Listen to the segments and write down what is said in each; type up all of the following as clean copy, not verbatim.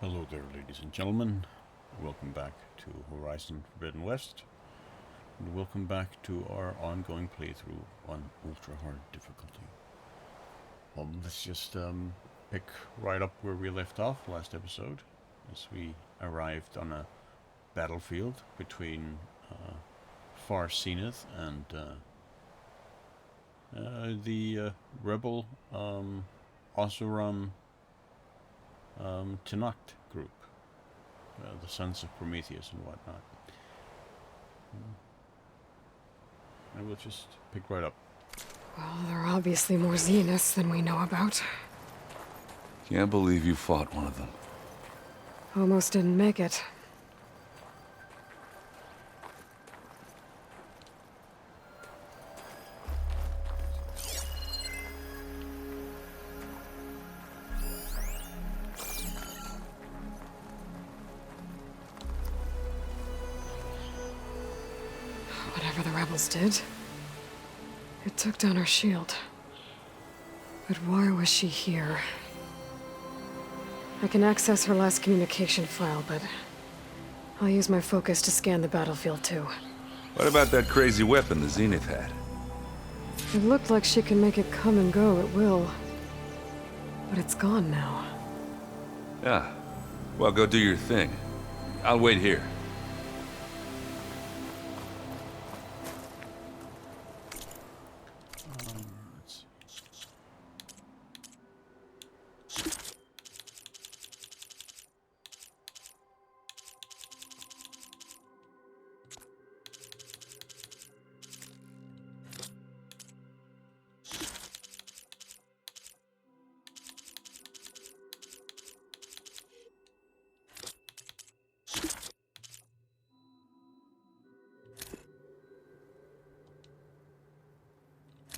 Hello there, ladies and gentlemen. Welcome back to Horizon Forbidden West, and welcome back to our ongoing playthrough on ultra hard difficulty. Let's just pick right up where we left off last episode, as we arrived on a battlefield between Far Zenith and the rebel Oseram Tenakt group, the Sons of Prometheus and whatnot. And we'll just pick right up. Well, there are obviously more Zeniths than we know about. Can't believe you fought one of them. Almost didn't make it. Whatever the rebels did, it took down our shield. But why was she here? I can access her last communication file, but I'll use my focus to scan the battlefield too. What about that crazy weapon the Zenith had? It looked like she can make it come and go at will. But it's gone now. Yeah. Well, go do your thing. I'll wait here. Let's see.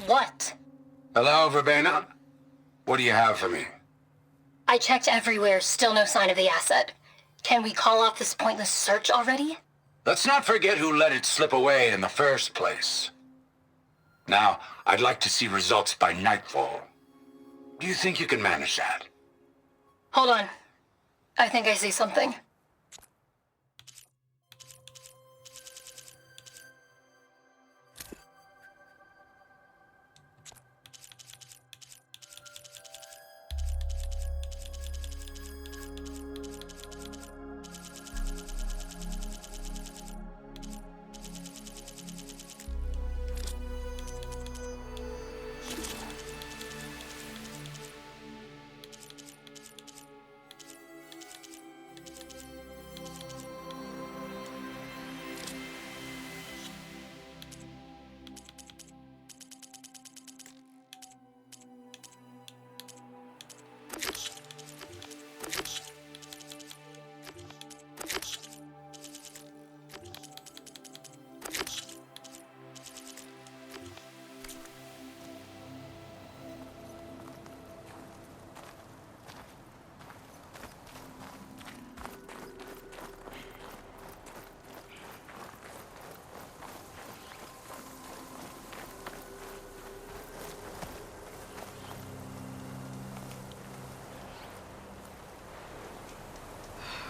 What? Hello, Verbena? What do you have for me? I checked everywhere, still no sign of the asset. Can we call off this pointless search already? Let's not forget who let it slip away in the first place. Now, I'd like to see results by nightfall. Do you think you can manage that? Hold on. I think I see something.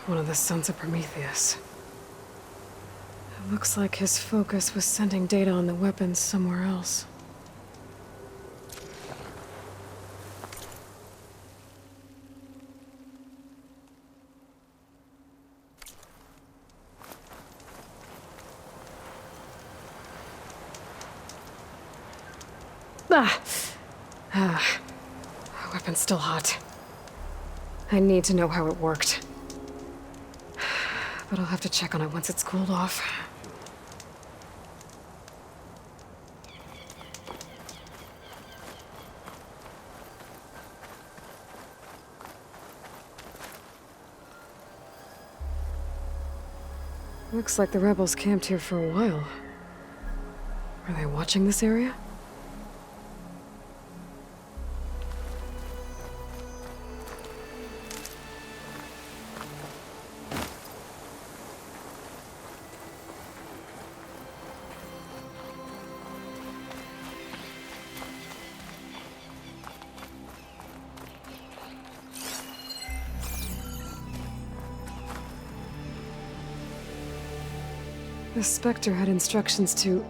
One of the Sons of Prometheus. It looks like his focus was sending data on the weapons somewhere else. Ah! Ah. Weapon's still hot. I need to know how it worked. But I'll have to check on it once it's cooled off. Looks like the rebels camped here for a while. Are they watching this area? The Spectre had instructions to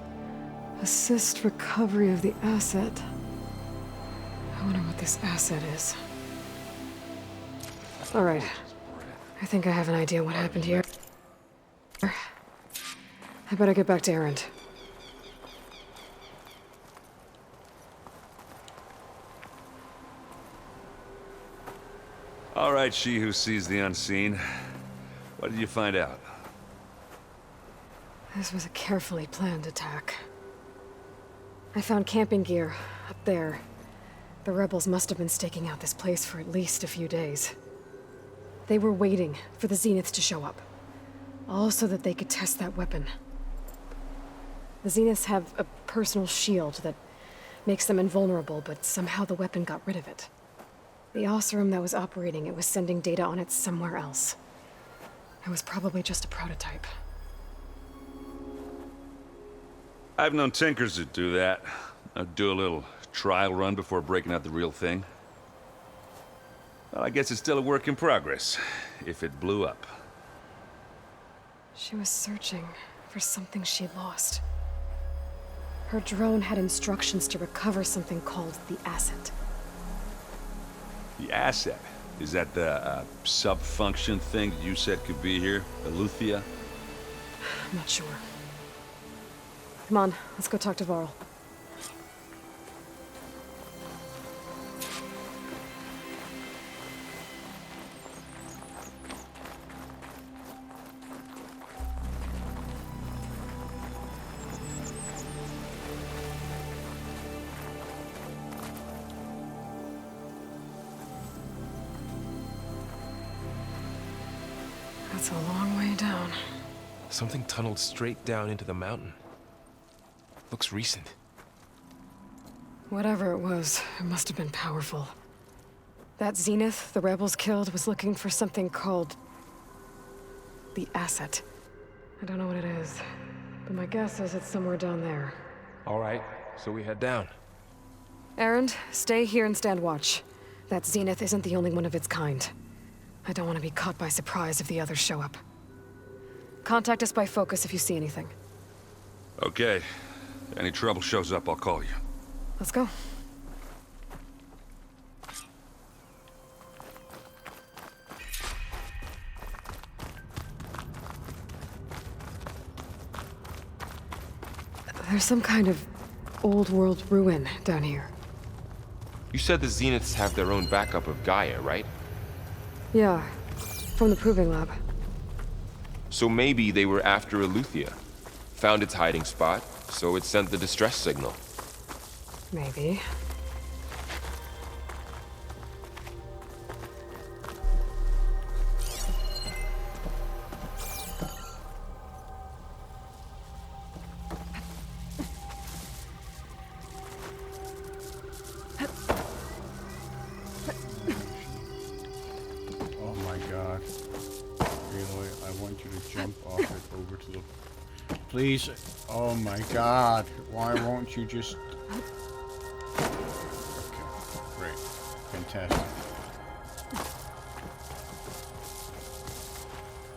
assist recovery of the asset. I wonder what this asset is. Alright. I think I have an idea what happened here. I better get back to Erend. All right, she who sees the unseen. What did you find out? This was a carefully planned attack. I found camping gear up there. The rebels must have been staking out this place for at least a few days. They were waiting for the Zeniths to show up. All so that they could test that weapon. The Zeniths have a personal shield that makes them invulnerable, but somehow the weapon got rid of it. The Oseram that was operating it was sending data on it somewhere else. It was probably just a prototype. I've known tinkers that do that. I'd do a little trial run before breaking out the real thing. Well, I guess it's still a work in progress, if it blew up. She was searching for something she lost. Her drone had instructions to recover something called the Asset. The asset? Is that the sub-function thing you said could be here? Eleuthia? I'm not sure. Come on, let's go talk to Varl. That's a long way down. Something tunneled straight down into the mountain. Looks recent. Whatever it was, it must have been powerful. That Zenith the rebels killed was looking for something called the Asset. I don't know what it is, but my guess is it's somewhere down there. All right, so we head down. Erend, stay here and stand watch. That Zenith isn't the only one of its kind. I don't want to be caught by surprise if the others show up. Contact us by focus if you see anything. Okay. Any trouble shows up, I'll call you. Let's go. There's some kind of old world ruin down here. You said the Zeniths have their own backup of Gaia, right? Yeah, from the Proving Lab. So maybe they were after Eleuthia. Found its hiding spot, so it sent the distress signal. Maybe. Oh my god. Aloy, I want you to jump off it over to the... Please. Oh my god. Why won't you just... Okay. Great. Fantastic.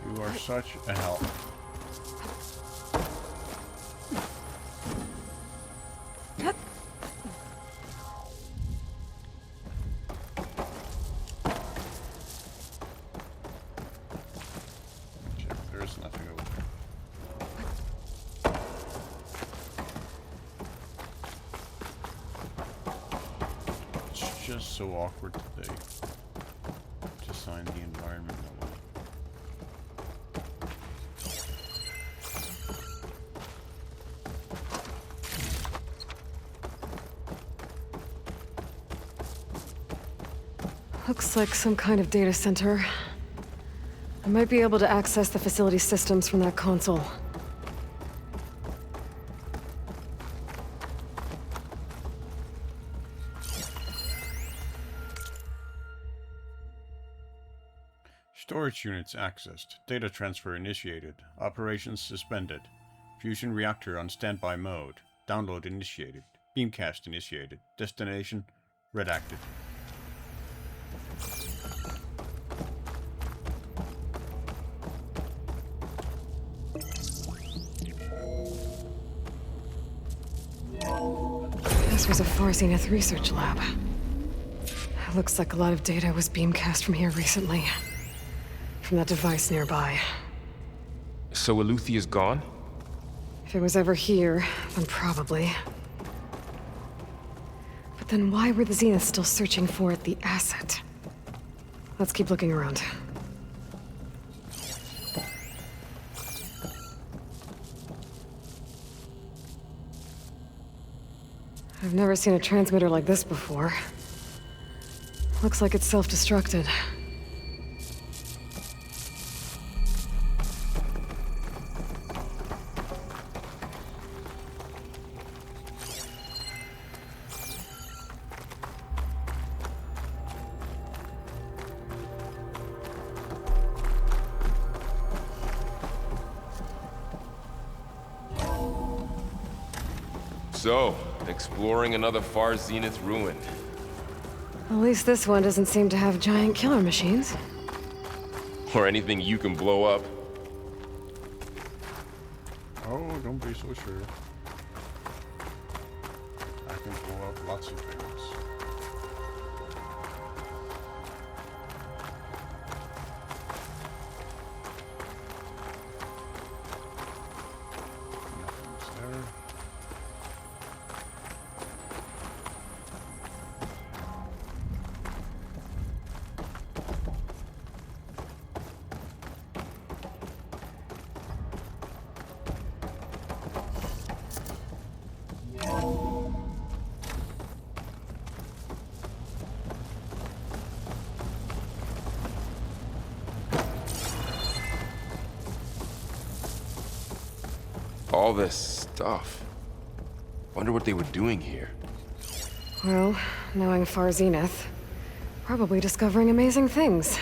You are such a help. Check. There's nothing over there. It's just so awkward today to sign the environment away. Looks like some kind of data center. I might be able to access the facility systems from that console. Storage units accessed. Data transfer initiated. Operations suspended. Fusion reactor on standby mode. Download initiated. Beamcast initiated. Destination redacted. This was a Far Zenith research lab. Looks like a lot of data was beamcast from here recently. From that device nearby. So Eluthia's gone? If it was ever here, then probably. But then why were the Zeniths still searching for the asset? Let's keep looking around. I've never seen a transmitter like this before. Looks like it's self-destructed. So, exploring another Far Zenith ruin. At least this one doesn't seem to have giant killer machines. Or anything you can blow up. Oh, don't be so sure. I can blow up lots of things. Nothing's there. All this stuff. Wonder what they were doing here. Well, knowing Far Zenith, probably discovering amazing things.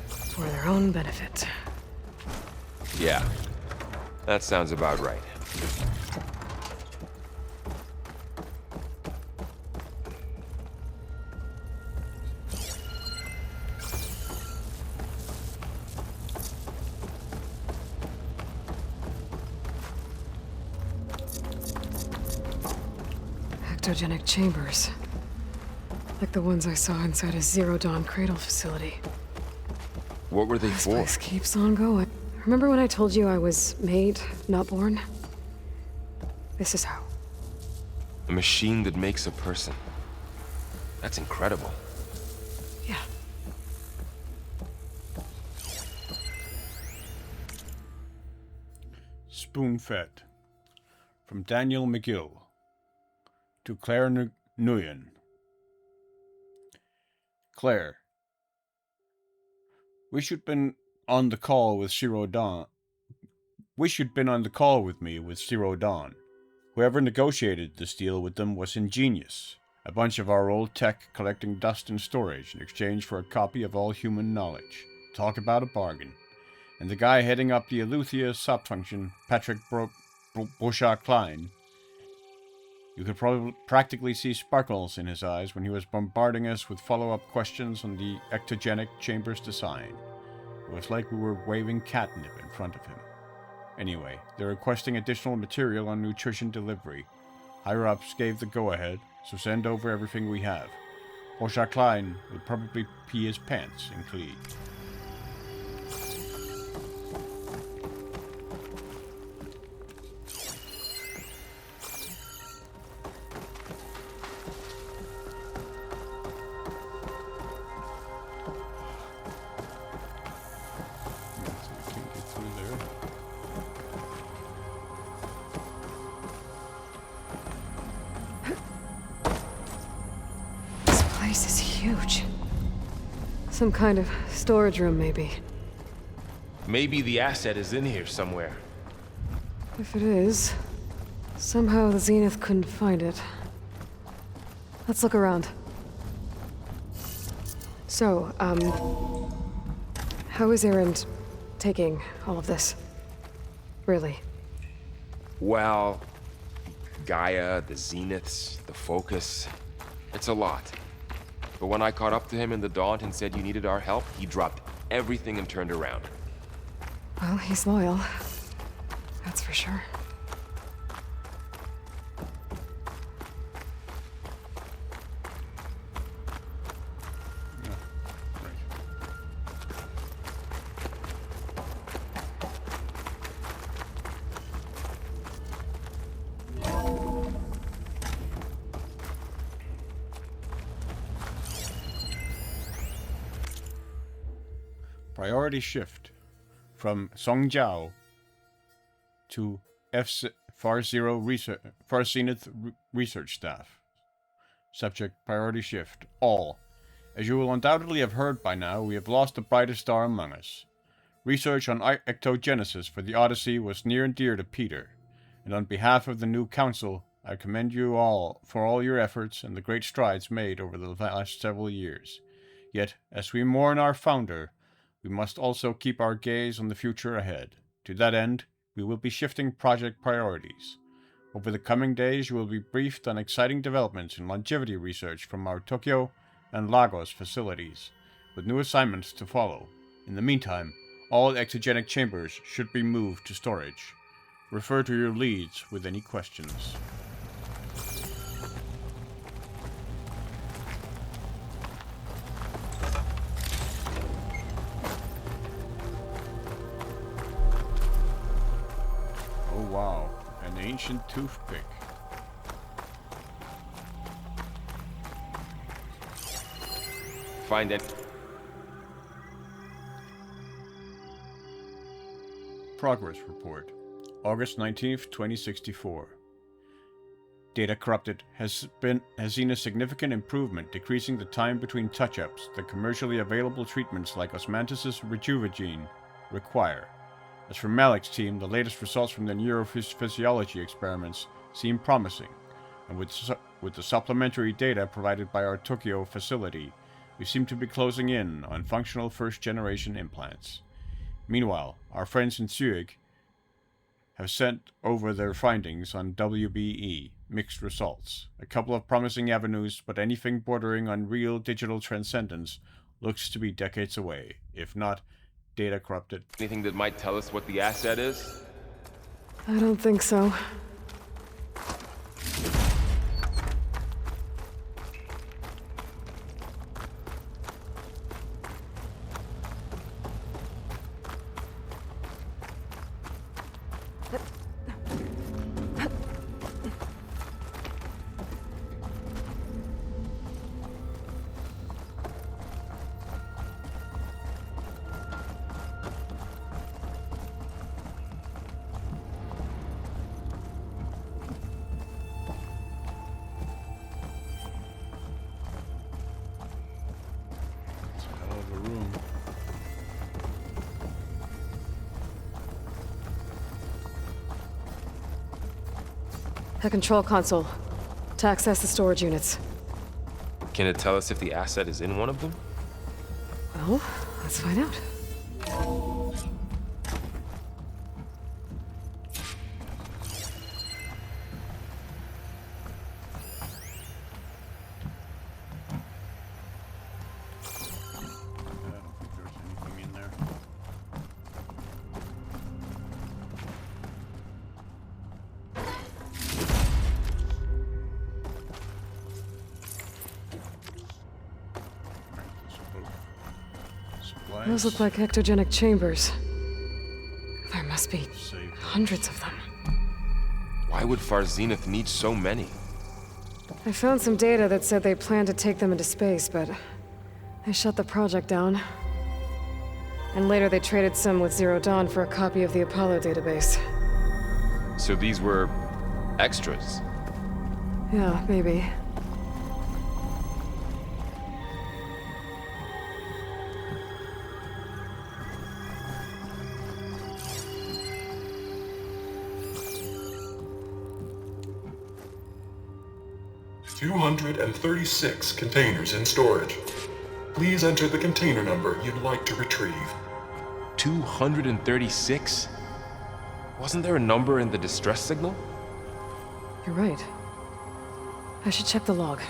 For their own benefit. Yeah, that sounds about right. Ectogenic chambers. Like the ones I saw inside a Zero Dawn cradle facility. What were they This for? place keeps on going. Remember when I told you I was made, not born? This is how. A machine that makes a person. That's incredible. Yeah. Spoon-fed. From Daniel McGill to Claire Nguyen. Claire. We should been on the call with Zero Dawn. Been on the call with me with Zero Dawn. Whoever negotiated this deal with them was ingenious. A bunch of our old tech collecting dust in storage in exchange for a copy of all human knowledge. Talk about a bargain. And the guy heading up the Eleuthia subfunction, Patrick Brochard-Klein, you could probably practically see sparkles in his eyes when he was bombarding us with follow-up questions on the ectogenic chamber's design. It was like we were waving catnip in front of him. Anyway, they're requesting additional material on nutrition delivery. Higher-ups gave the go-ahead, so send over everything we have. Brochard-Klein will probably pee his pants in Cleed. This is huge. Some kind of storage room, maybe. Maybe the asset is in here somewhere. If it is, somehow the Zenith couldn't find it. Let's look around. So, how is Erend taking all of this? Really? Well, Gaia, the Zeniths, the Focus. It's a lot. But when I caught up to him in the Daunt and said you needed our help, he dropped everything and turned around. Well, he's loyal. That's for sure. Priority shift from Songjiao to Far Zenith research staff. Subject: priority shift. All. As you will undoubtedly have heard by now, we have lost the brightest star among us. Research on ectogenesis for the Odyssey was near and dear to Peter, and on behalf of the new council, I commend you all for all your efforts and the great strides made over the last several years. Yet, as we mourn our founder, we must also keep our gaze on the future ahead. To that end, we will be shifting project priorities. Over the coming days, you will be briefed on exciting developments in longevity research from our Tokyo and Lagos facilities, with new assignments to follow. In the meantime, all exogenic chambers should be moved to storage. Refer to your leads with any questions. Oh wow, an ancient toothpick. Find it. Progress report. August 19th, 2064. Data corrupted has seen a significant improvement, decreasing the time between touch-ups that commercially available treatments like Osmanthus' Rejuvagene require. As for Malik's team, the latest results from the neurophysiology experiments seem promising, and with the supplementary data provided by our Tokyo facility, we seem to be closing in on functional first-generation implants. Meanwhile, our friends in Zurich have sent over their findings on WBE, mixed results. A couple of promising avenues, but anything bordering on real digital transcendence looks to be decades away, if not data corrupted. Anything that might tell us what the asset is? I don't think so. It's a hell of a room. A control console. To access the storage units. Can it tell us if the asset is in one of them? Well, let's find out. I don't think there's anything in there. Supplies. Those look like ectogenic chambers. There must be Save. hundreds of them. Why would Far Zenith need so many? I found some data that said they planned to take them into space, but they shut the project down. And later they traded some with Zero Dawn for a copy of the Apollo database. So these were extras. Yeah, maybe. $236 containers in storage. Please enter the container number you'd like to retrieve. 236? Wasn't there a number in the distress signal? You're right. I should check the log.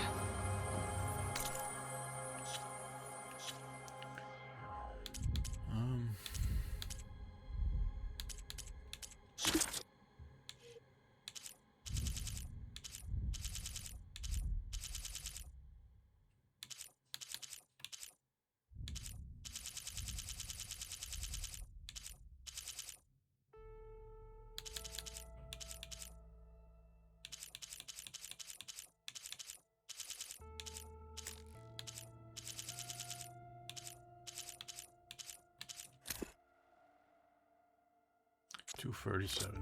237.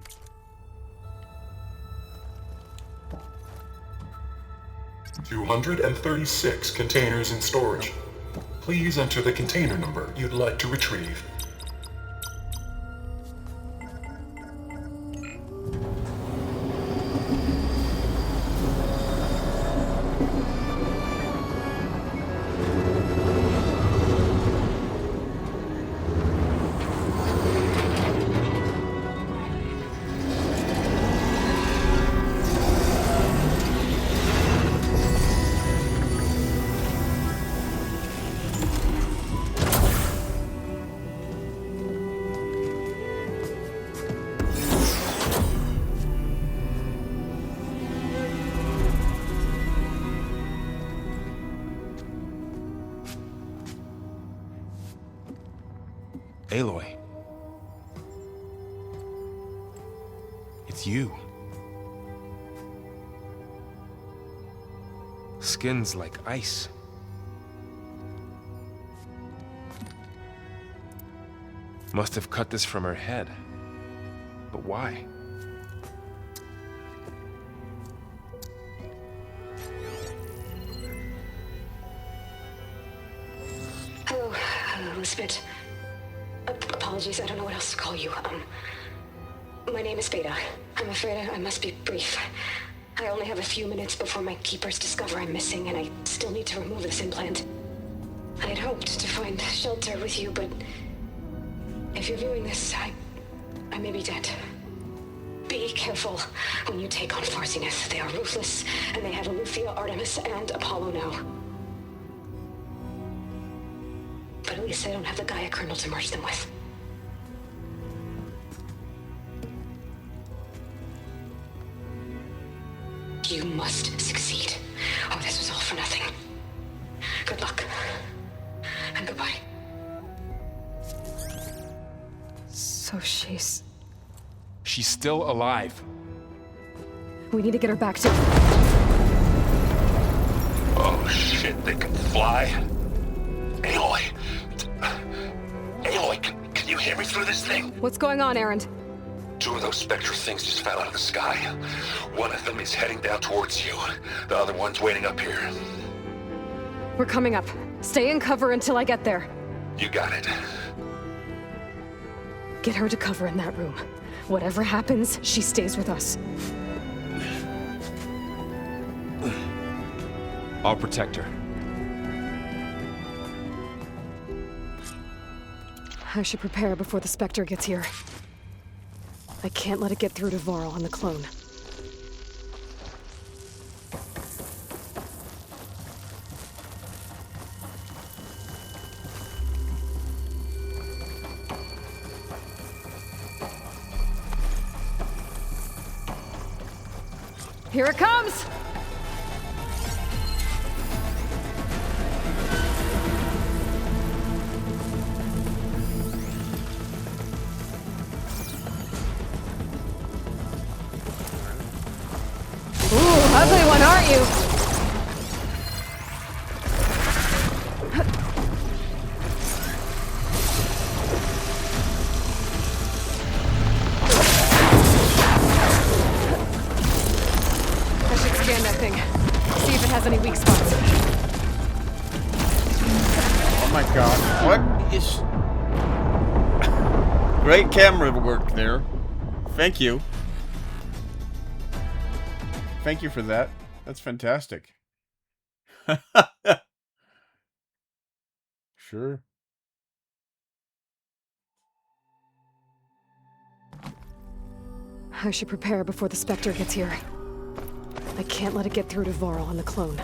$236 containers in storage. Please enter the container number you'd like to retrieve. Aloy. It's you. Skin's like ice. Must have cut this from her head. But why? Hello, Elizabeth. Apologies, I don't know what else to call you. My name is Beta. I'm afraid I must be brief. I only have a few minutes before my keepers discover I'm missing, and I still need to remove this implant. I had hoped to find shelter with you, but if you're viewing this, I may be dead. Be careful when you take on Far Zenith. They are ruthless, and they have Eleuthia, Artemis, and Apollo now. But at least I don't have the Gaia kernel to merge them with. You must succeed, or this was all for nothing. Good luck. And goodbye. So she's still alive. We need to get her back to... Oh shit, they can fly? Aloy! Aloy, can you hear me through this thing? What's going on, Erend? 2 of those Spectre things just fell out of the sky. One of them is heading down towards you. The other one's waiting up here. We're coming up. Stay in cover until I get there. You got it. Get her to cover in that room. Whatever happens, she stays with us. I'll protect her. I should prepare before the Spectre gets here. I can't let it get through to Varl and the clone. Here it comes! Ugly one, aren't you? I should scan that thing. See if it has any weak spots. Oh my god. What is... Great camera work there. Thank you. Thank you for that. That's fantastic. Sure. I should prepare before the Spectre gets here. I can't let it get through to Varl and the clone. I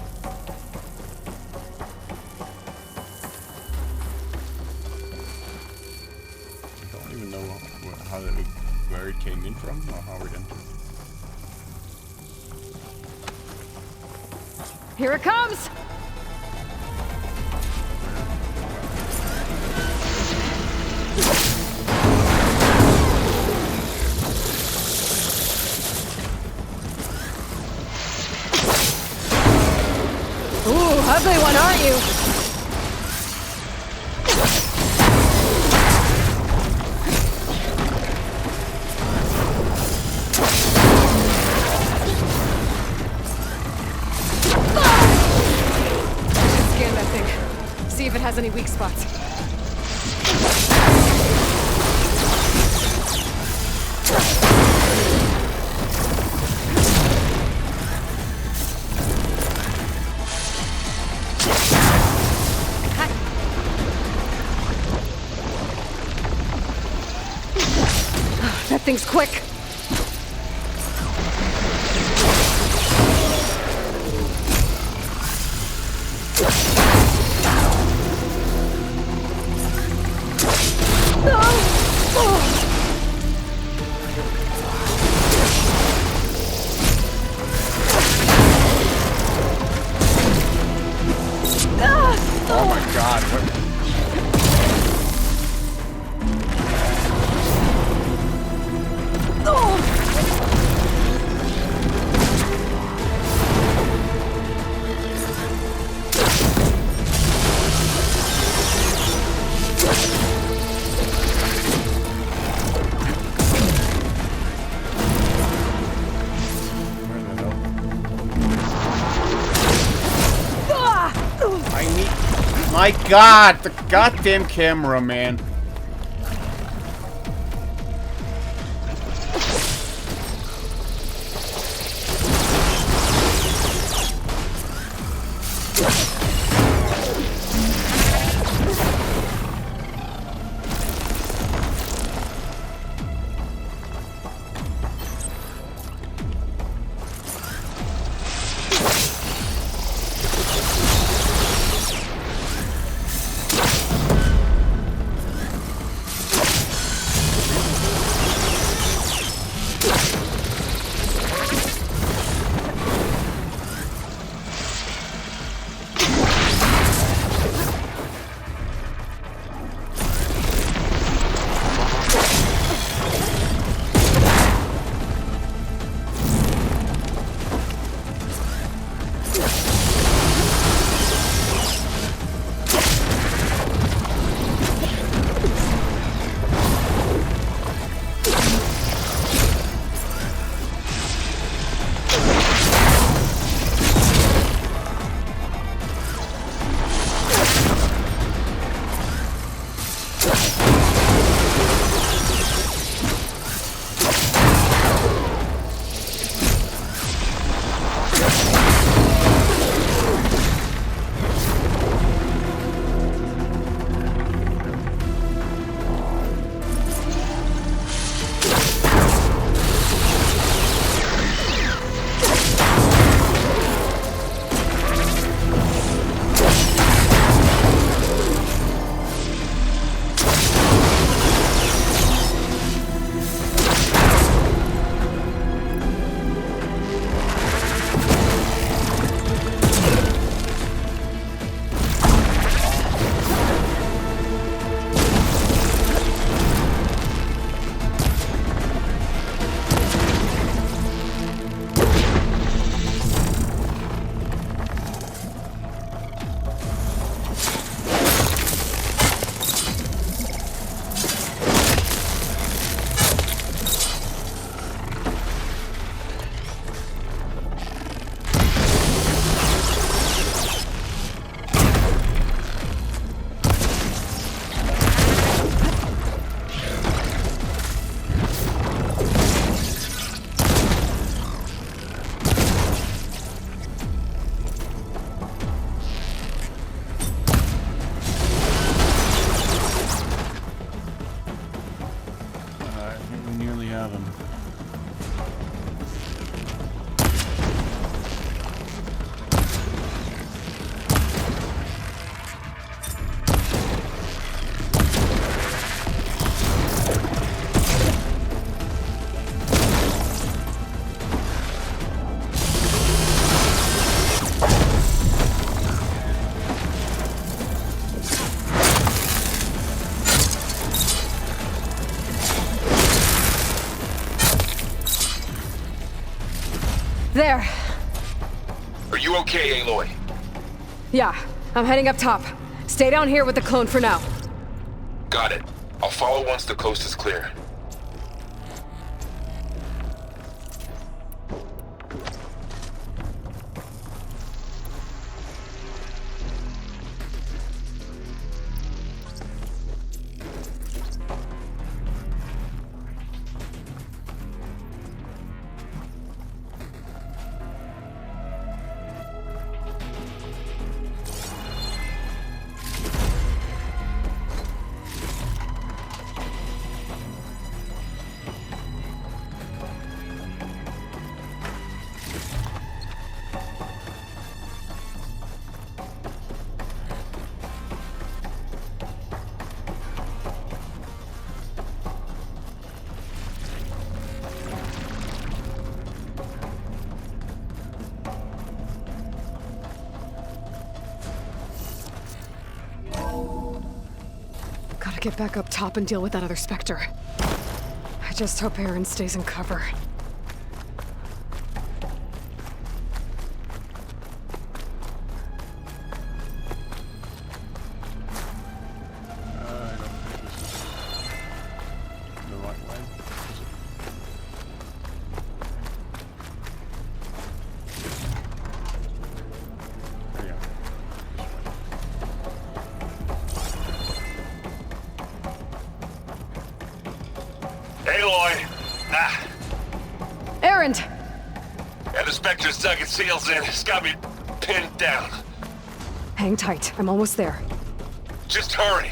don't even know where it came in from or how it entered. Here it comes! Ooh, ugly one, aren't you? things quick! Oh my god, what? My god, the goddamn camera, man. There. Are you okay, Aloy? Yeah, I'm heading up top. Stay down here with the clone for now. Got it. I'll follow once the coast is clear. get back up top and deal with that other Spectre. I just hope Aaron stays in cover. I don't think this is the right way. Is it? There you Aloy! Ah, Aaron! and the Spectre's dug its heels in. It's got me pinned down. Hang tight. I'm almost there. Just hurry.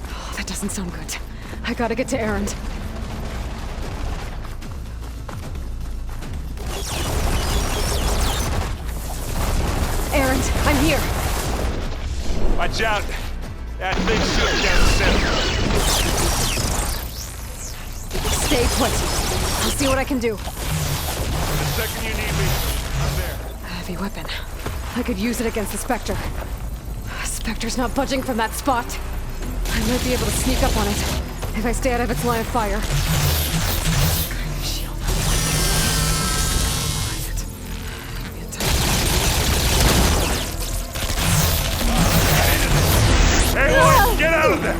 Oh, that doesn't sound good. I gotta get to Aaron. Aaron, I'm here. Watch out. That big ship down the center. Stay put. I'll see what I can do. The second you need me, I'm there. A heavy weapon. I could use it against the Spectre. Spectre's not budging from that spot. I might be able to sneak up on it if I stay out of its line of fire. Shield. Aloy, get out of there!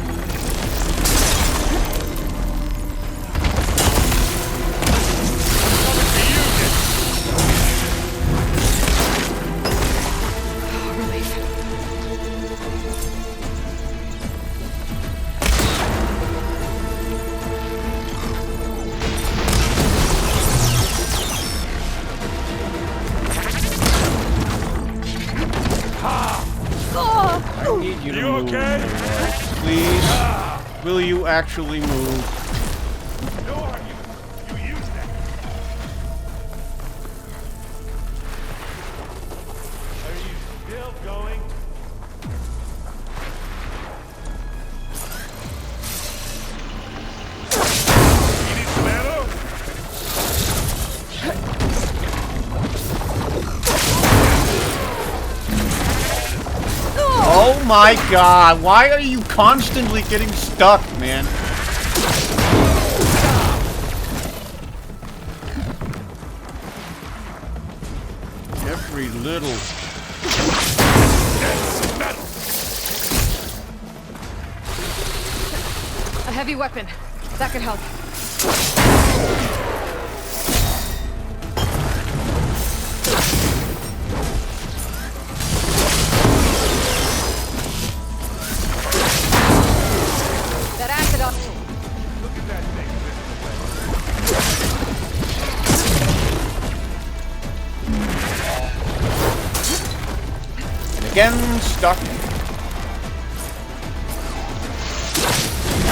I need you to You move. okay? Aloy. Please. Will you actually move? No argument. You use that. Are you still going? You need some ammo? Oh my god, why are you constantly getting stuck, man? Every little... A heavy weapon. That could help. That acid off. Look at that thing. And again, stuck.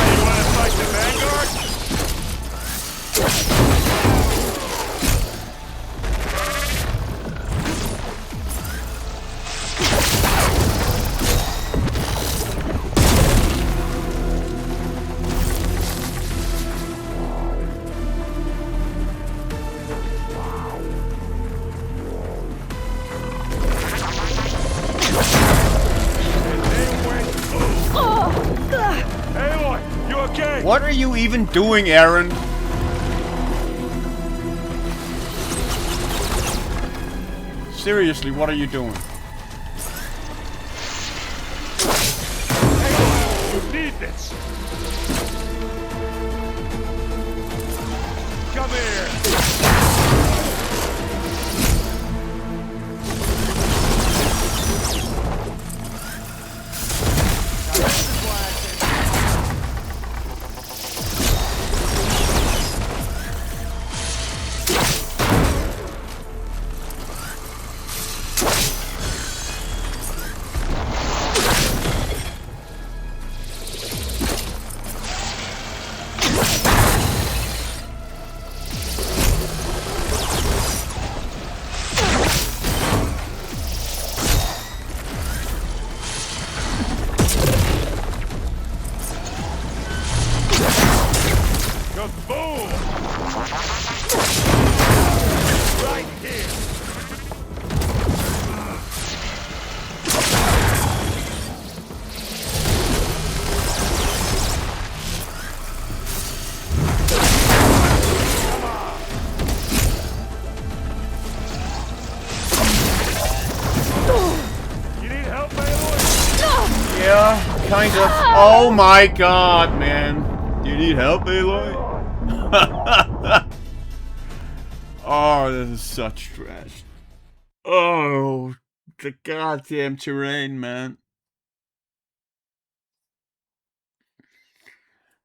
You wanna fight the Vanguard? Aloy, you okay? What are you even doing, Aaron? Seriously, what are you doing? You need this. Come here. Now this is why I said kind of. Oh my god, man. Do you need help, Aloy? Oh, this is such trash. Oh, the goddamn terrain, man.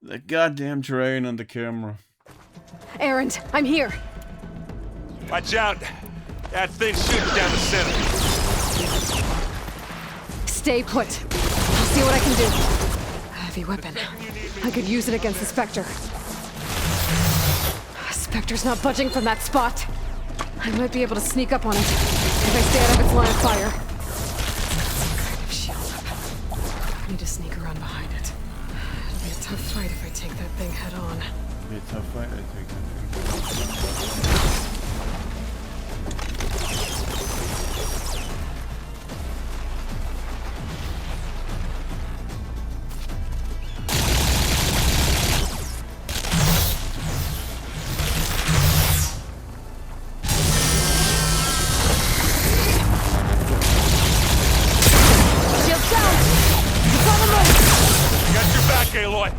The goddamn terrain on the camera. Erend, I'm here. Watch out! That thing's shooting down the center. Stay put. I'll see what I can do. A heavy weapon. I could use it against the Spectre. Spectre's not budging from that spot. I might be able to sneak up on it if I stay out of its line of fire. Kind of shield up. I need to sneak around behind it. It'll be a tough fight if I take that thing head on. It'll be a tough fight, I think. Shield down! It's on the move! Got your back, Aloy!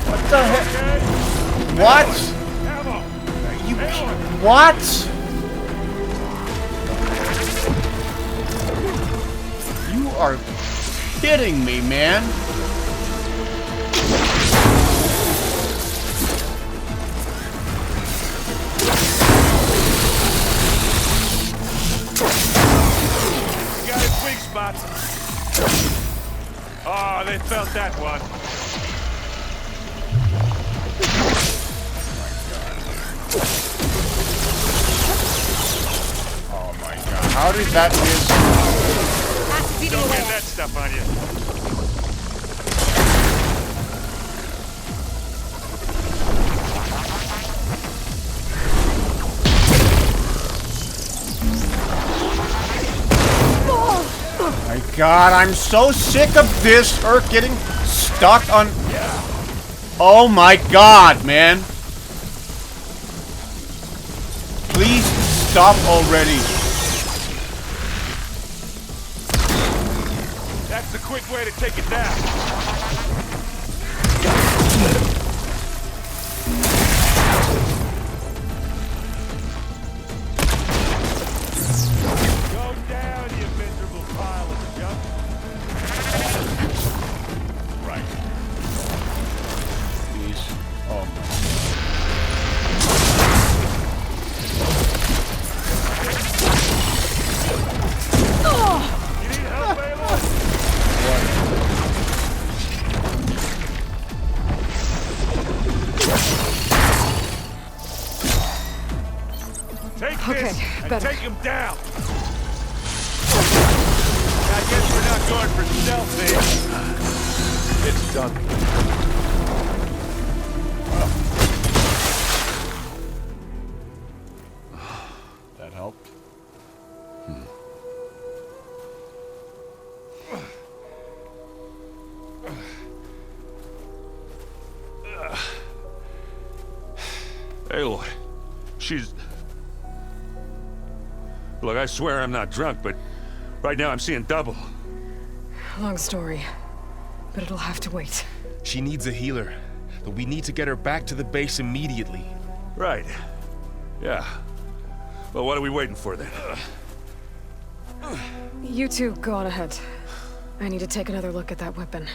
What the heck? What? You. What? You are kidding me, man. Got his weak spots. Oh, they felt that one. Oh my god. How did that miss? Don't get that stuff on you. My god, I'm so sick of this. Her getting stuck on. Oh my god, man. Please stop already. That's the quick way to take it down. Go down, you miserable pile of junk. Right. Please. Oh my. You need help, Aloy? Take Okay, this and better. take him down. I guess we're not going for stealth, It's done. That helped. Aloy, she's... Look, I swear I'm not drunk, but right now I'm seeing double. Long story, but it'll have to wait. She needs a healer, but we need to get her back to the base immediately. Right. Yeah. Well, what are we waiting for then? You two go on ahead. I need to take another look at that weapon.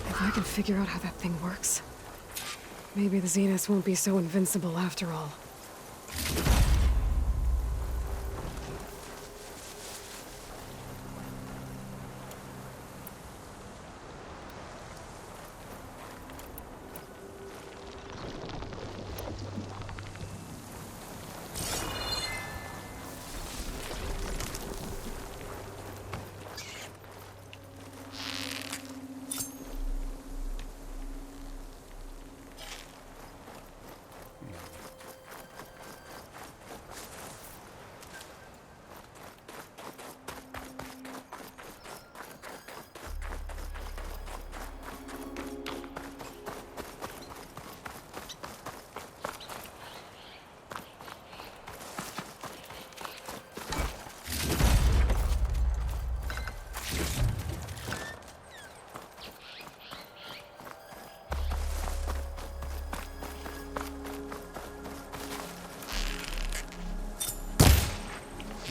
If I can figure out how that thing works, maybe the Zeniths won't be so invincible after all.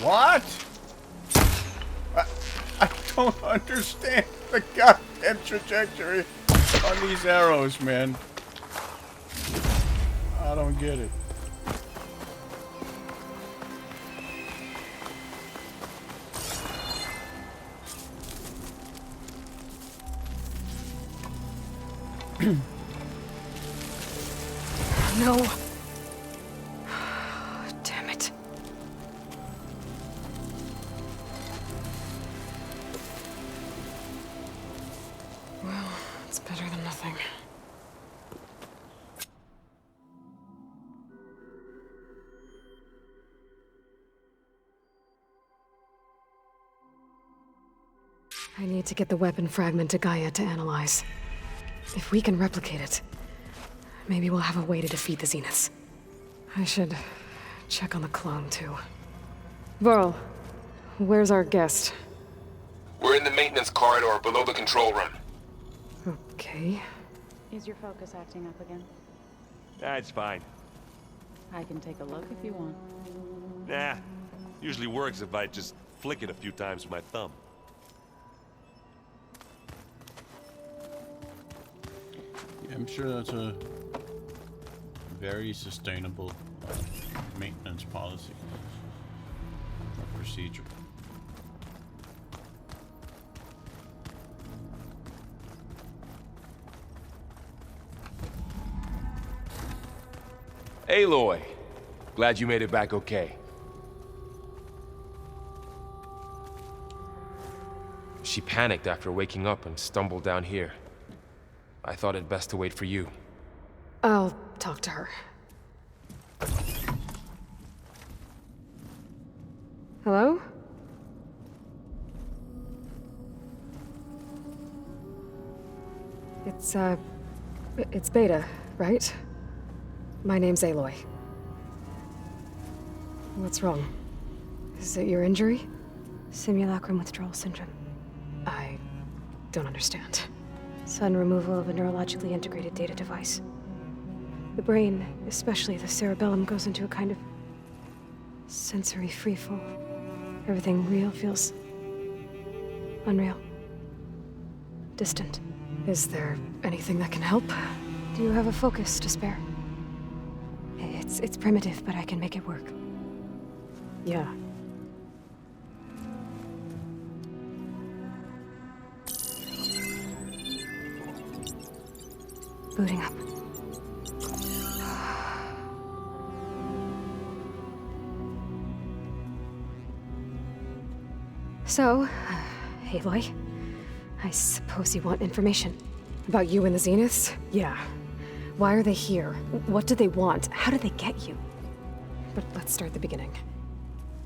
What? I don't understand the goddamn trajectory on these arrows, man. I don't get it. No. Damn it. Well, it's better than nothing. I need to get the weapon fragment to Gaia to analyze. If we can replicate it, maybe we'll have a way to defeat the Zeniths. I should check on the clone, too. Varl, where's our guest? We're in the maintenance corridor below the control room. Okay. Is your focus acting up again? That's fine. I can take a look if you want. Nah. Usually works if I just flick it a few times with my thumb. Yeah, I'm sure that's a very sustainable maintenance policy or procedure. Aloy, glad you made it back okay. She panicked after waking up and stumbled down here. I thought it best to wait for you. I'll talk to her. Hello? It's Beta, right? My name's Aloy. What's wrong? Is it your injury? Simulacrum withdrawal syndrome. I don't understand. Sudden removal of a neurologically integrated data device. The brain, especially the cerebellum, goes into a kind of sensory freefall. Everything real feels unreal. Distant. Is there anything that can help? Do you have a focus to spare? It's primitive, but I can make it work. Yeah. Booting up. So, Aloy, I suppose you want information. About you and the Zeniths? Yeah. Why are they here? What do they want? How did they get you? But let's start at the beginning.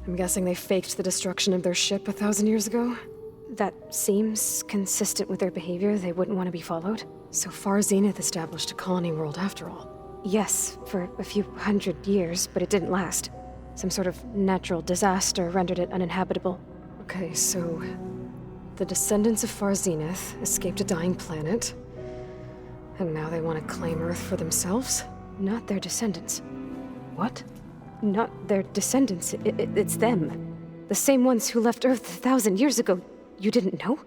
I'm guessing they faked the destruction of their ship 1,000 years ago? That seems consistent with their behavior. They wouldn't want to be followed. So Far Zenith established a colony world after all. Yes, for a few hundred years, but it didn't last. Some sort of natural disaster rendered it uninhabitable. Okay, so the descendants of Far Zenith escaped a dying planet, and now they want to claim Earth for themselves? Not their descendants. What? Not their descendants. It's them. The same ones who left Earth 1,000 years ago. You didn't know?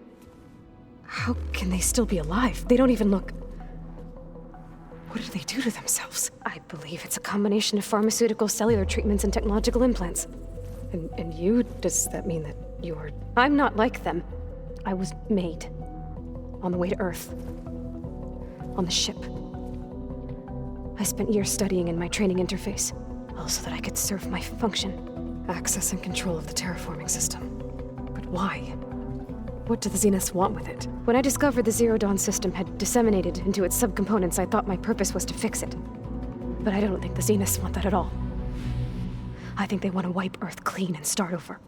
How can they still be alive? They don't even look... What did they do to themselves? I believe it's a combination of pharmaceutical, cellular treatments, and technological implants. And you? Does that mean that you're... I'm not like them. I was made. On the way to Earth. On the ship. I spent years studying in my training interface, all so that I could serve my function. Access and control of the terraforming system. But why? What do the Zeniths want with it? When I discovered the Zero Dawn system had disseminated into its subcomponents, I thought my purpose was to fix it. But I don't think the Zeniths want that at all. I think they want to wipe Earth clean and start over.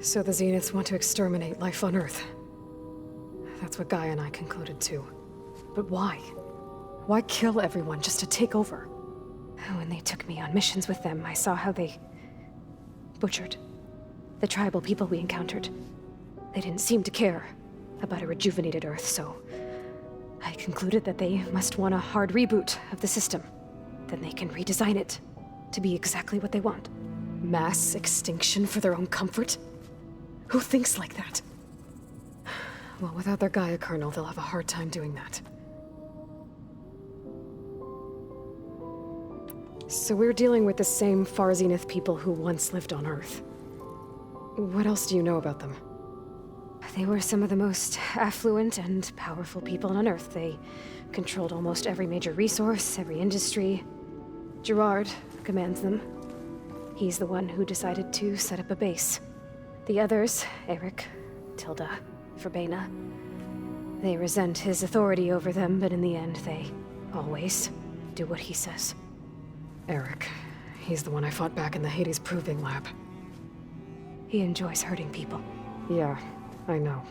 So the Zeniths want to exterminate life on Earth. That's what Gaia and I concluded too. But why? Why kill everyone just to take over? When they took me on missions with them, I saw how they butchered the tribal people we encountered. They didn't seem to care about a rejuvenated Earth, so I concluded that they must want a hard reboot of the system. Then they can redesign it to be exactly what they want. Mass extinction for their own comfort? Who thinks like that? Well, without their Gaia kernel, they'll have a hard time doing that. So we're dealing with the same Far Zenith people who once lived on Earth. What else do you know about them? They were some of the most affluent and powerful people on Earth. They controlled almost every major resource, every industry. Gerard commands them. He's the one who decided to set up a base. The others, Eric, Tilda, Verbena, they resent his authority over them, but in the end, they always do what he says. Eric. He's the one I fought back in the Hades Proving Lab. He enjoys hurting people. Yeah, I know.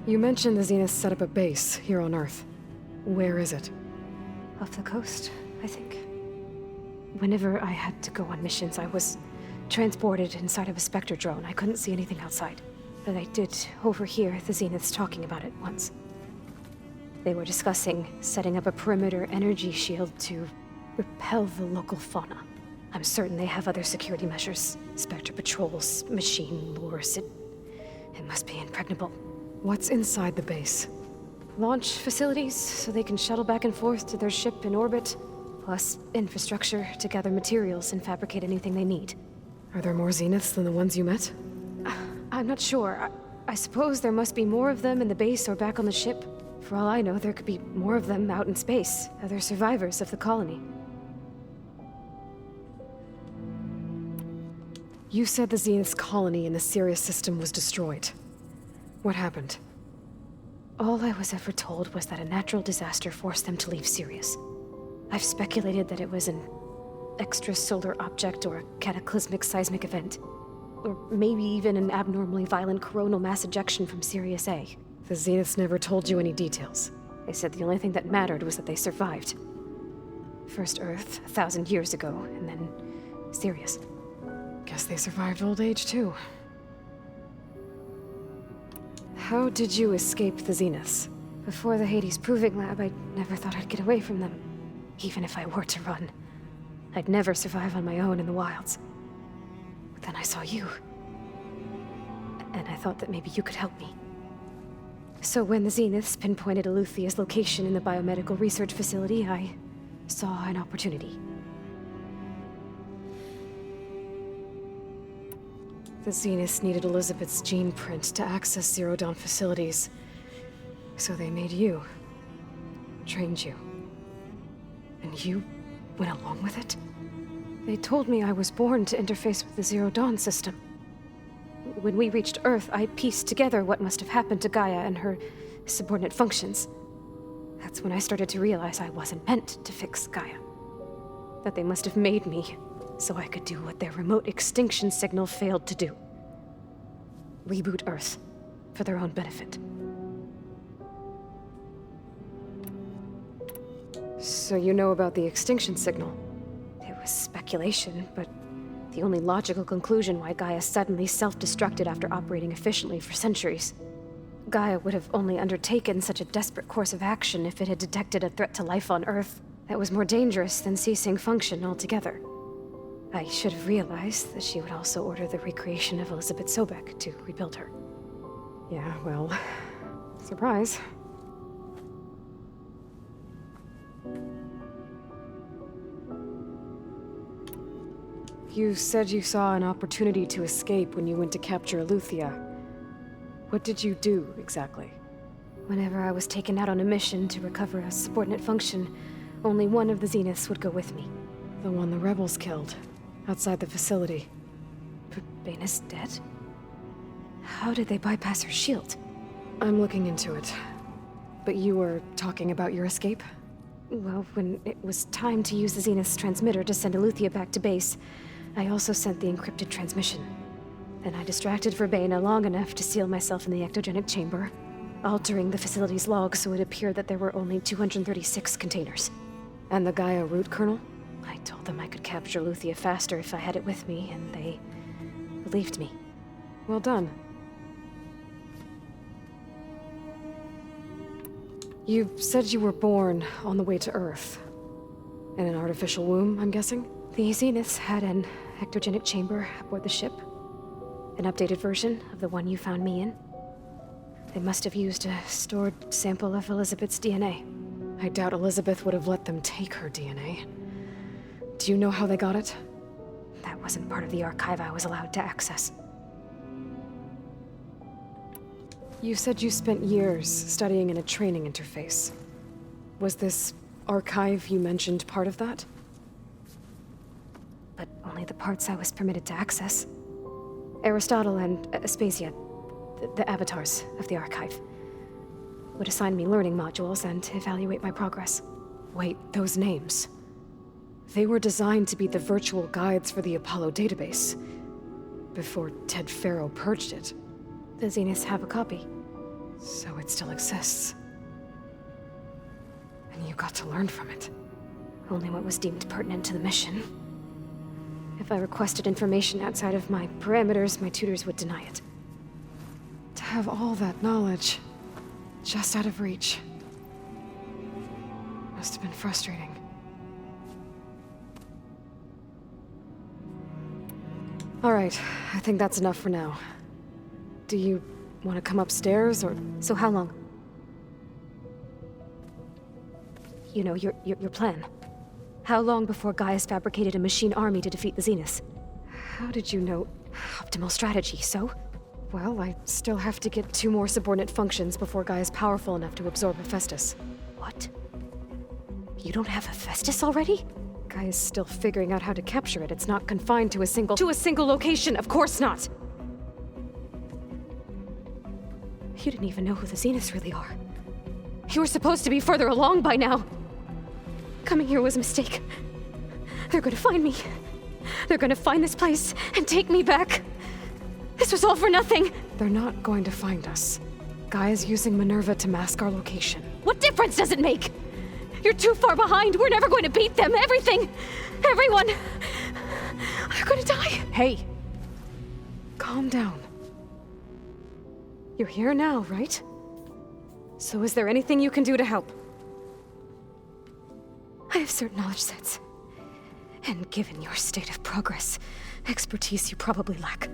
You mentioned the Zenith set up a base here on Earth. Where is it? Off the coast, I think. Whenever I had to go on missions, I was transported inside of a Spectre drone. I couldn't see anything outside. But I did overhear the Zeniths talking about it once. They were discussing setting up a perimeter energy shield to repel the local fauna. I'm certain they have other security measures. Spectre patrols, machine lures. It must be impregnable. What's inside the base? Launch facilities, so they can shuttle back and forth to their ship in orbit. Plus infrastructure to gather materials and fabricate anything they need. Are there more Zeniths than the ones you met? I'm not sure. I suppose there must be more of them in the base or back on the ship. For all I know, there could be more of them out in space, other survivors of the colony. You said the Zenith's colony in the Sirius system was destroyed. What happened? All I was ever told was that a natural disaster forced them to leave Sirius. I've speculated that it was an extrasolar object or a cataclysmic seismic event. Or maybe even an abnormally violent coronal mass ejection from Sirius A. The Zeniths never told you any details. They said the only thing that mattered was that they survived. First Earth, 1,000 years ago, and then Sirius. Guess they survived old age, too. How did you escape the Zeniths? Before the Hades Proving Lab, I never thought I'd get away from them. Even if I were to run. I'd never survive on my own in the wilds. But then I saw you. And I thought that maybe you could help me. So when the Zeniths pinpointed Eluthia's location in the biomedical research facility, I saw an opportunity. The Zeniths needed Elizabeth's gene print to access Zero Dawn facilities. So they made you. Trained you. And you went along with it? They told me I was born to interface with the Zero Dawn system. When we reached Earth, I pieced together what must have happened to Gaia and her subordinate functions. That's when I started to realize I wasn't meant to fix Gaia. That they must have made me so I could do what their remote extinction signal failed to do. Reboot Earth for their own benefit. So you know about the extinction signal? It was speculation, but the only logical conclusion why Gaia suddenly self-destructed after operating efficiently for centuries. Gaia would have only undertaken such a desperate course of action if it had detected a threat to life on Earth that was more dangerous than ceasing function altogether. I should have realized that she would also order the recreation of Elizabeth Sobek to rebuild her. Yeah, well, surprise. You said you saw an opportunity to escape when you went to capture Eluthia. What did you do, exactly? Whenever I was taken out on a mission to recover a subordinate function, only one of the Zeniths would go with me. The one the rebels killed, outside the facility. Verbena's dead? How did they bypass her shield? I'm looking into it. But you were talking about your escape? Well, when it was time to use the Zenith's transmitter to send Eluthia back to base, I also sent the encrypted transmission. Then I distracted Verbena long enough to seal myself in the ectogenic chamber, altering the facility's log so it appeared that there were only 236 containers. And the Gaia root kernel? I told them I could capture Eluthia faster if I had it with me, and they believed me. Well done. You said you were born on the way to Earth. In an artificial womb, I'm guessing? The Zeniths had an ectogenic chamber aboard the ship. An updated version of the one you found me in. They must have used a stored sample of Elizabeth's DNA. I doubt Elizabeth would have let them take her DNA. Do you know how they got it? That wasn't part of the archive I was allowed to access. You said you spent years studying in a training interface. Was this archive you mentioned part of that? But only the parts I was permitted to access. Aristotle and Aspasia, the avatars of the archive, would assign me learning modules and evaluate my progress. Wait, those names. They were designed to be the virtual guides for the Apollo database, before Ted Faro purged it. The Zeniths have a copy. So it still exists. And you got to learn from it. Only what was deemed pertinent to the mission. If I requested information outside of my parameters, my tutors would deny it. To have all that knowledge, just out of reach. Must have been frustrating. All right, I think that's enough for now. Do you want to come upstairs, or...? So how long? You know, your plan. How long before Gaia's fabricated a machine army to defeat the Zeniths? How did you know? Optimal strategy, so? Well, I still have to get 2 more subordinate functions before Gaia's powerful enough to absorb Hephaestus. What? You don't have Hephaestus already? Gaia's still figuring out how to capture it. It's not confined to a single... To a single location! Of course not! You didn't even know who the Zeniths really are. You were supposed to be further along by now! Coming here was a mistake. They're gonna find me. They're gonna find this place and take me back. This was all for nothing. They're not going to find us. Gaia's using Minerva to mask our location. What difference does it make? You're too far behind. We're never going to beat them. Everything. Everyone. They're gonna die. Hey. Calm down. You're here now, right? So is there anything you can do to help? I have certain knowledge sets. And given your state of progress, expertise you probably lack.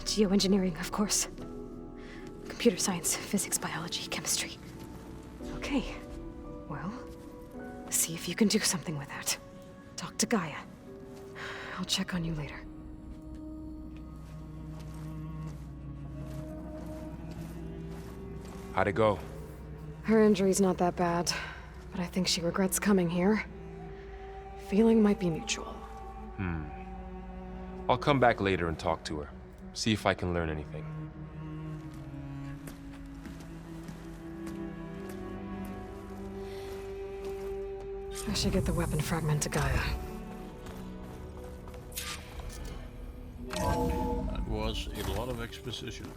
Geoengineering, of course. Computer science, physics, biology, chemistry. Okay. Well, see if you can do something with that. Talk to Gaia. I'll check on you later. How'd it go? Her injury's not that bad, but I think she regrets coming here. Feeling might be mutual. I'll come back later and talk to her. See if I can learn anything. I should get the weapon fragment to Gaia. That was a lot of exposition.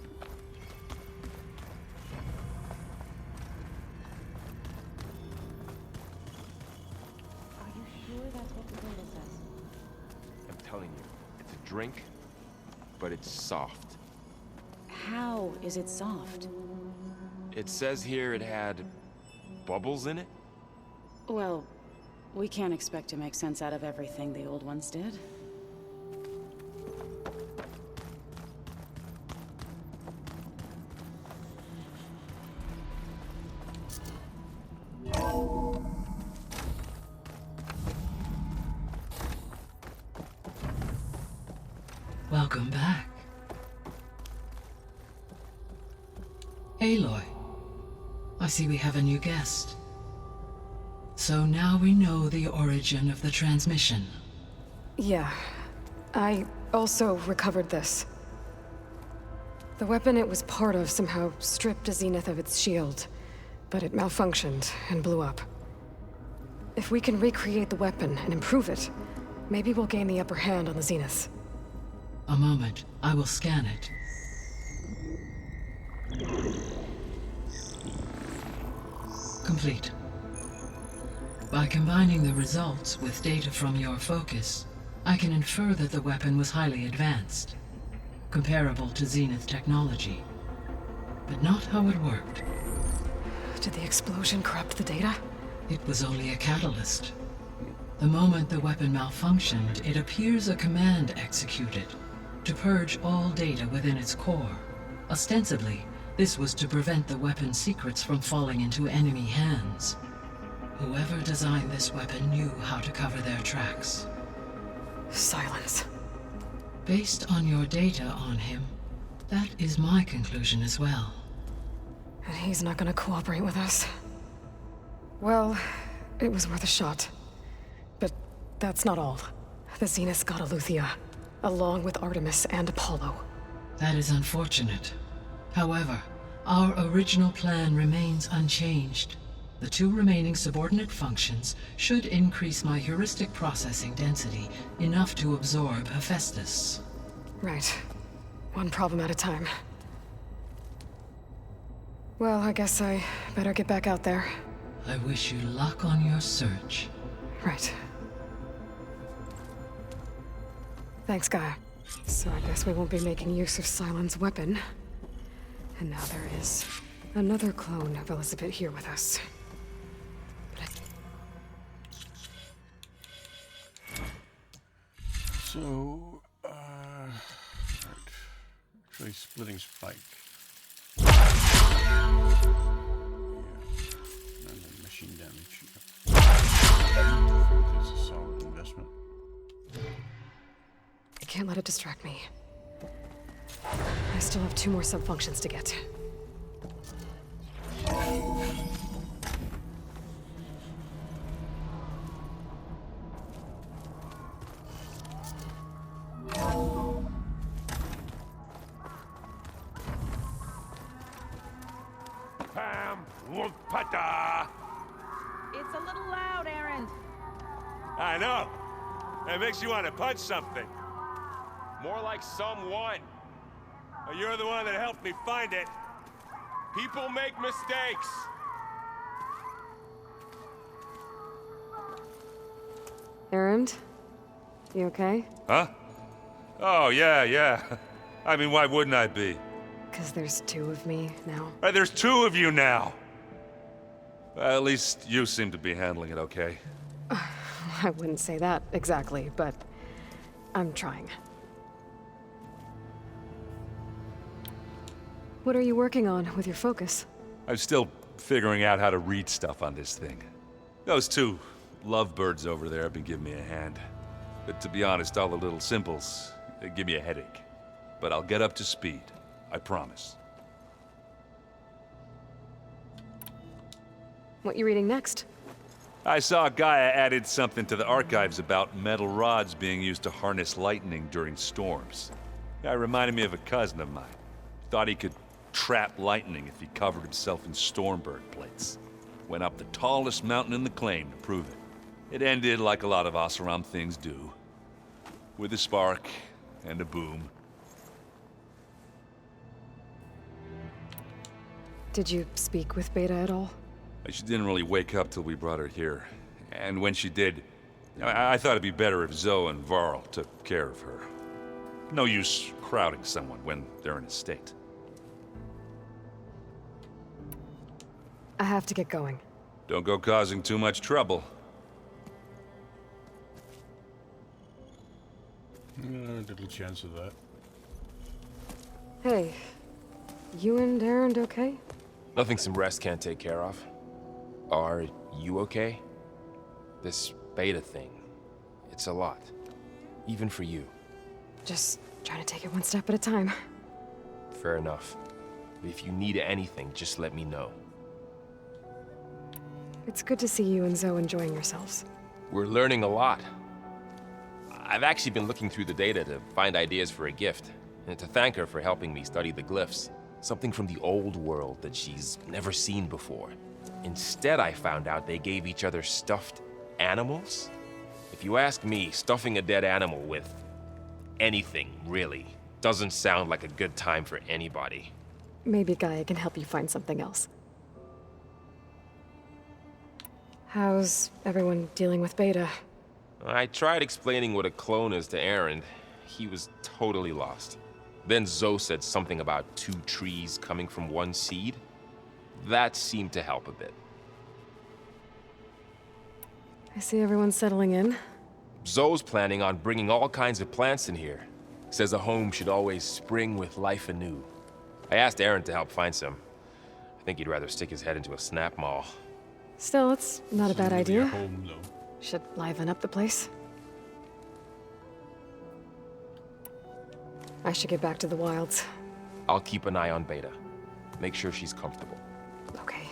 Are you sure that's what the data says? I'm telling you, it's a drink, but it's soft. How is it soft? It says here it had bubbles in it? Well, we can't expect to make sense out of everything the old ones did. Welcome back. Aloy, I see we have a new guest. So now we know the origin of the transmission. Yeah. I also recovered this. The weapon it was part of somehow stripped a Zenith of its shield, but it malfunctioned and blew up. If we can recreate the weapon and improve it, maybe we'll gain the upper hand on the Zeniths. A moment, I will scan it. Complete. By combining the results with data from your focus, I can infer that the weapon was highly advanced, comparable to Zenith technology, but not how it worked. Did the explosion corrupt the data? It was only a catalyst. The moment the weapon malfunctioned, it appears a command executed to purge all data within its core. Ostensibly, this was to prevent the weapon's secrets from falling into enemy hands. Whoever designed this weapon knew how to cover their tracks. Silence. Based on your data on him, that is my conclusion as well. And he's not gonna cooperate with us. Well, it was worth a shot. But that's not all. The Zeniths got Eleuthia, along with Artemis and Apollo. That is unfortunate. However, our original plan remains unchanged. The 2 remaining subordinate functions should increase my heuristic processing density enough to absorb Hephaestus. Right. One problem at a time. Well, I guess I better get back out there. I wish you luck on your search. Right. Thanks, Gaia. So I guess we won't be making use of Cylon's weapon. And now there is another clone of Elizabeth here with us. So, right. Actually splitting Spike. Yeah. And then machine damage. Focus is a solid investment. I can't let it distract me. I still have 2 more sub-functions to get. Pam Wumpada! It's a little loud, Erend. I know. It makes you want to punch something. More like someone. You're the one that helped me find it. People make mistakes. Erend? You okay? Huh? Oh, yeah. I mean, why wouldn't I be? Because there's 2 of me now. Right, there's 2 of you now. At least you seem to be handling it okay. I wouldn't say that exactly, but I'm trying. What are you working on with your focus? I'm still figuring out how to read stuff on this thing. Those 2 lovebirds over there have been giving me a hand. But to be honest, all the little symbols, they give me a headache. But I'll get up to speed. I promise. What you reading next? I saw Gaia added something to the archives about metal rods being used to harness lightning during storms. Guy reminded me of a cousin of mine. Thought he could trap lightning if he covered himself in Stormbird plates. Went up the tallest mountain in the claim to prove it. It ended like a lot of Oseram things do. With a spark and a boom. Did you speak with Beta at all? She didn't really wake up till we brought her here. And when she did, I thought it'd be better if Zoe and Varl took care of her. No use crowding someone when they're in a state. I have to get going. Don't go causing too much trouble. Little chance of that. Hey, you and Erend okay? Nothing some rest can't take care of. Are you okay? This Beta thing, it's a lot. Even for you. Just trying to take it one step at a time. Fair enough. If you need anything, just let me know. It's good to see you and Zoe enjoying yourselves. We're learning a lot. I've actually been looking through the data to find ideas for a gift, and to thank her for helping me study the glyphs. Something from the old world that she's never seen before. Instead, I found out they gave each other stuffed animals. If you ask me, stuffing a dead animal with anything, really, doesn't sound like a good time for anybody. Maybe Gaia can help you find something else. How's everyone dealing with Beta? I tried explaining what a clone is to Erend. He was totally lost. Then Zoe said something about 2 trees coming from one seed. That seemed to help a bit. I see everyone's settling in. Zoe's planning on bringing all kinds of plants in here. Says a home should always spring with life anew. I asked Aaron to help find some. I think he'd rather stick his head into a snap mall. Still, it's not a bad idea. Home, though. Should liven up the place. I should get back to the wilds. I'll keep an eye on Beta. Make sure she's comfortable. Okay.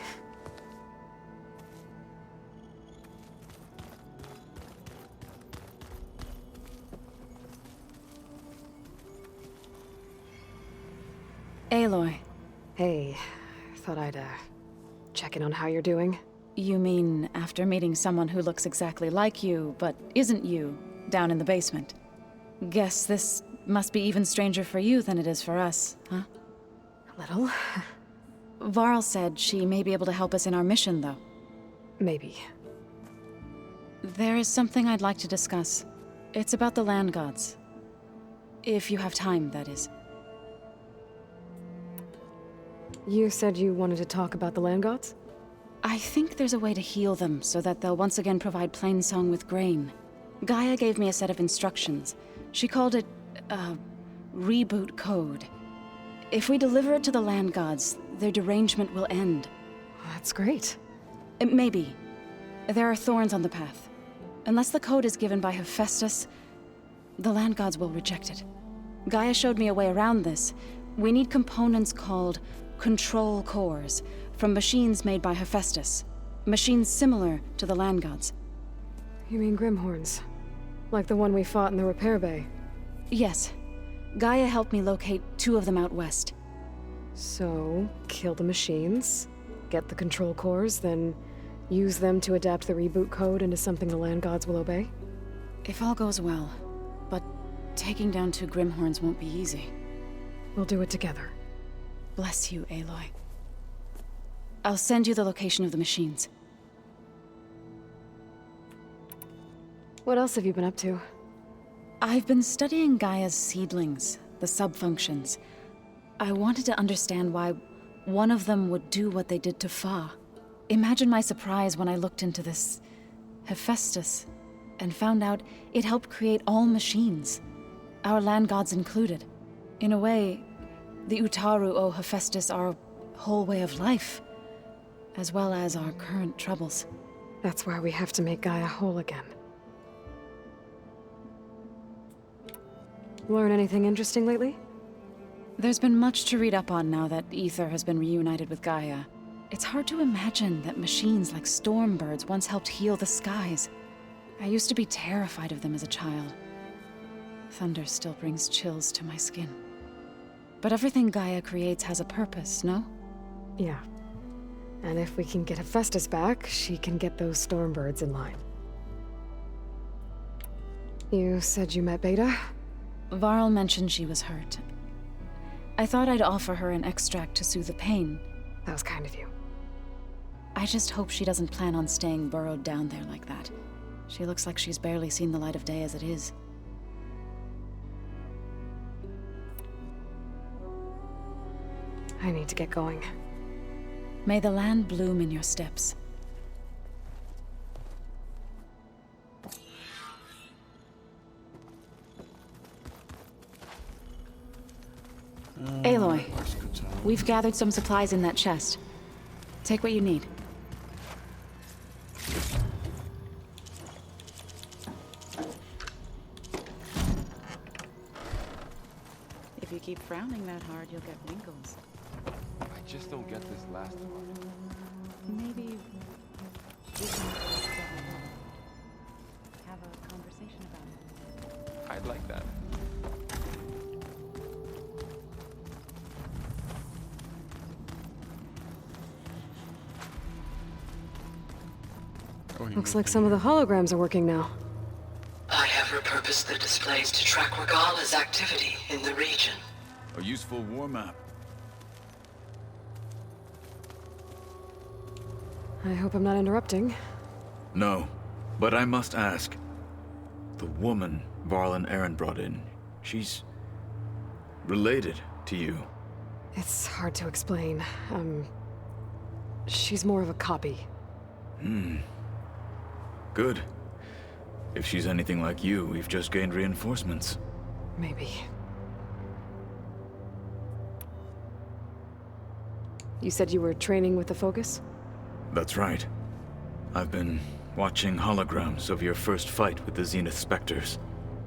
Aloy. Hey, thought I'd, check in on how you're doing. You mean after meeting someone who looks exactly like you, but isn't you, down in the basement? Guess this must be even stranger for you than it is for us, huh? A little. Varl said she may be able to help us in our mission, though. Maybe. There is something I'd like to discuss. It's about the land gods. If you have time, that is. You said you wanted to talk about the land gods? I think there's a way to heal them so that they'll once again provide Plainsong with grain. Gaia gave me a set of instructions. She called it, reboot code. If we deliver it to the land gods, their derangement will end. That's great. Maybe. There are thorns on the path. Unless the code is given by Hephaestus, the land gods will reject it. Gaia showed me a way around this. We need components called control cores from machines made by Hephaestus. Machines similar to the land gods. You mean Grimhorns? Like the one we fought in the repair bay? Yes. Gaia helped me locate 2 of them out west. So, kill the machines, get the control cores, then use them to adapt the reboot code into something the land gods will obey? If all goes well. But taking down 2 Grimhorns won't be easy. We'll do it together. Bless you, Aloy. I'll send you the location of the machines. What else have you been up to? I've been studying Gaia's seedlings, the subfunctions. I wanted to understand why one of them would do what they did to Fa. Imagine my surprise when I looked into this Hephaestus and found out it helped create all machines, our land gods included. In a way, the Utaru owe Hephaestus our whole way of life, as well as our current troubles. That's why we have to make Gaia whole again. Learn anything interesting lately? There's been much to read up on now that Aether has been reunited with Gaia. It's hard to imagine that machines like Stormbirds once helped heal the skies. I used to be terrified of them as a child. Thunder still brings chills to my skin. But everything Gaia creates has a purpose, no? Yeah. And if we can get Hephaestus back, she can get those Stormbirds in line. You said you met Beta? Varl mentioned she was hurt. I thought I'd offer her an extract to soothe the pain. That was kind of you. I just hope she doesn't plan on staying burrowed down there like that. She looks like she's barely seen the light of day as it is. I need to get going. May the land bloom in your steps. Aloy, we've gathered some supplies in that chest. Take what you need. If you keep frowning that hard, you'll get wrinkles. I just don't get this last part. Maybe we can have a conversation about it. I'd like that. Looks like some of the holograms are working now. I have repurposed the displays to track Regala's activity in the region. A useful war map. I hope I'm not interrupting. No, but I must ask. The woman Varl and Aaron brought in, she's related to you. It's hard to explain. she's more of a copy. Good. If she's anything like you, we've just gained reinforcements. Maybe. You said you were training with the Focus? That's right. I've been watching holograms of your first fight with the Zenith Spectres.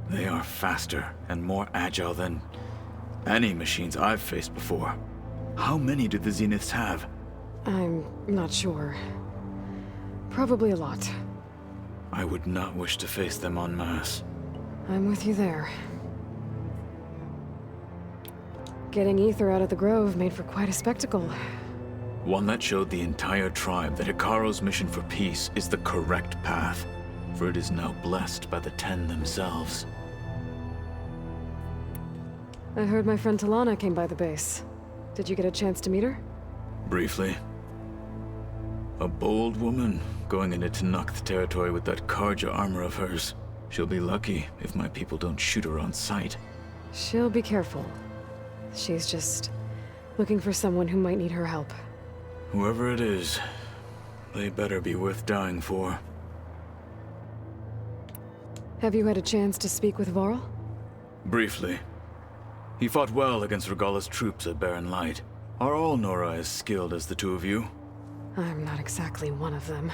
They are faster and more agile than any machines I've faced before. How many do the Zeniths have? I'm not sure. Probably a lot. I would not wish to face them en masse. I'm with you there. Getting Ether out of the Grove made for quite a spectacle. One that showed the entire tribe that Hekarro's mission for peace is the correct path, for it is now blessed by the Ten themselves. I heard my friend Talana came by the base. Did you get a chance to meet her? Briefly. A bold woman going into Tenakth territory with that Karja armor of hers. She'll be lucky if my people don't shoot her on sight. She'll be careful. She's just looking for someone who might need her help. Whoever it is, they better be worth dying for. Have you had a chance to speak with Varl? Briefly. He fought well against Regalla's troops at Barren Light. Are all Nora as skilled as the two of you? I'm not exactly one of them.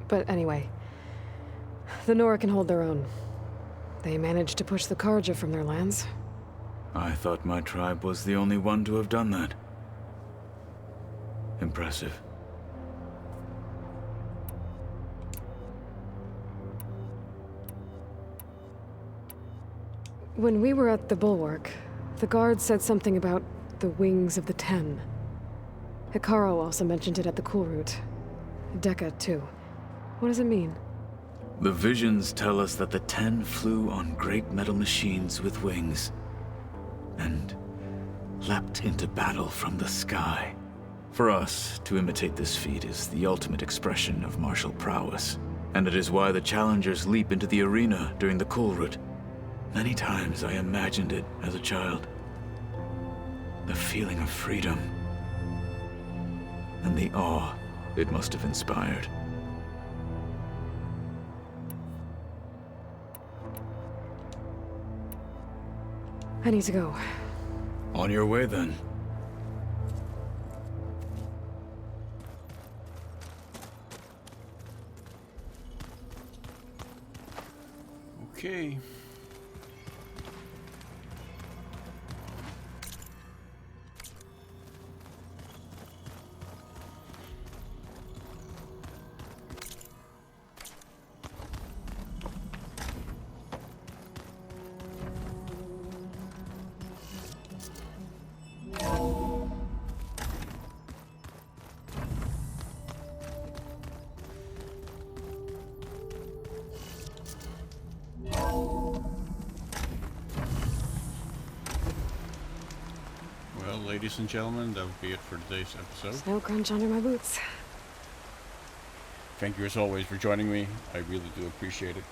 But anyway, the Nora can hold their own. They managed to push the Karja from their lands. I thought my tribe was the only one to have done that. Impressive. When we were at the Bulwark, the guard said something about the Wings of the Ten. Hekarro also mentioned it at the Cool Route. Dekka, too. What does it mean? The visions tell us that the Ten flew on great metal machines with wings, and leapt into battle from the sky. For us, to imitate this feat is the ultimate expression of martial prowess, and it is why the challengers leap into the arena during the Cool Route. Many times I imagined it as a child. The feeling of freedom, and the awe it must have inspired. I need to go. On your way, then. Okay. Well, ladies and gentlemen, that would be it for today's episode. Snow crunch under my boots. Thank you as always for joining me. I really do appreciate it.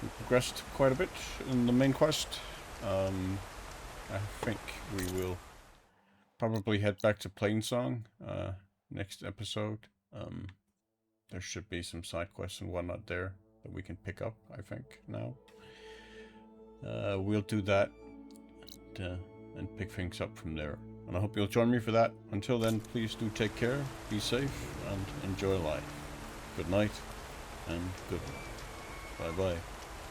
We progressed quite a bit in the main quest. I think we will probably head back to Plainsong next episode. There should be some side quests and whatnot there that we can pick up, I think, now. We'll do that and pick things up from there. And I hope you'll join me for that. Until then, please do take care, be safe, and enjoy life. Good night, and good. Bye-bye.